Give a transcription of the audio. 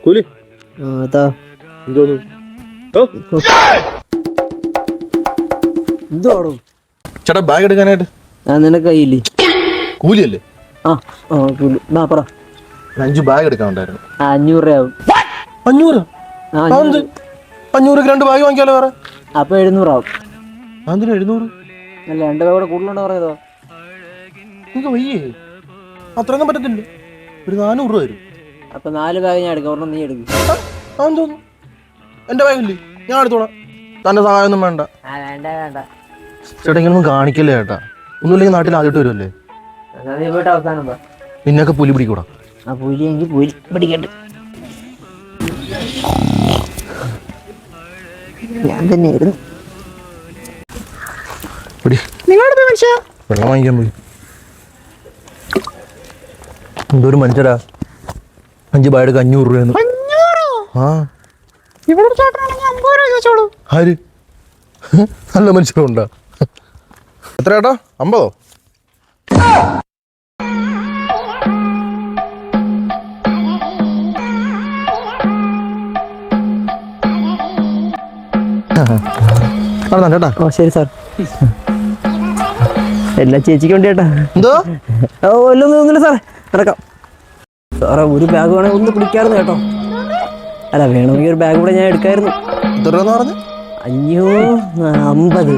കൂലി എന്തോടോ ചേട്ടാ ബാഗ് എടുക്കാനായിട്ട് നിനക്ക് കയ്യില്ലേ? കൂലിയല്ലേ? കൂലി പറ. 5 ബാഗ് എടുക്കാനുണ്ടായിരുന്നു. 500 രൂപയാവും. 500? 500 2 ബാഗ് വാങ്ങിക്കാലോ വേറെ. അപ്പൊ 700 ആവും. 700? അല്ല 2 ബാഗ് കൂടെ കൂടുതലുണ്ടോ പറയുന്നതോ? നിങ്ങൾക്ക് വയ്യേ? അത്രയൊന്നും പറ്റത്തില്ല. ഒരു 400 രൂപ വരും. അപ്പൊ 4 ബാഗ് ഞാൻ എടുക്കാം, ഒരെണ്ണം നീ എടുക്കും. തോന്നുന്നു എന്റെ ബാഗില്ലേ, ഞാൻ എടുത്തോളാം. തന്റെ സഹായം ഒന്നും വേണ്ട. വേണ്ട ചേട്ടാ ഇങ്ങനൊന്നും കാണിക്കല്ലേ ചേട്ടാ. ഒന്നുമില്ലെങ്കിൽ നാട്ടിൽ ആദ്യമായിട്ട് വരുമല്ലേ. നീ പോയിട്ട് അവസാനം നിന്നൊക്കെ പുലി പിടിക്കൂടാ. പുലി എങ്കിൽ പുലി പിടിക്കട്ടെ. ഞാൻ തന്നെയായിരുന്നു. വെള്ളം വാങ്ങിക്കാൻ പോയി. എന്തോരു മനുഷ്യരാ. 5 ബാഗ് 500 രൂപ. ആര് നല്ല മനുഷ്യരുണ്ടാ? എത്ര ചേട്ടാ? 50? ചേട്ടാ ശരി സാർ. എല്ലാ ചേച്ചിക്ക് വേണ്ടി ചേട്ടാ. എന്തോ ഒന്നുമില്ല സാറേ, നടക്കാം സാറേ. ഒരു ബാഗ് വേണമെങ്കിൽ ഒന്ന് പിടിക്കാറുണ്ട് കേട്ടോ. അല്ല വേണമെങ്കിൽ ഒരു ബാഗ് കൂടെ ഞാൻ എടുക്കായിരുന്നു. എത്ര രൂപ പറഞ്ഞു? 550.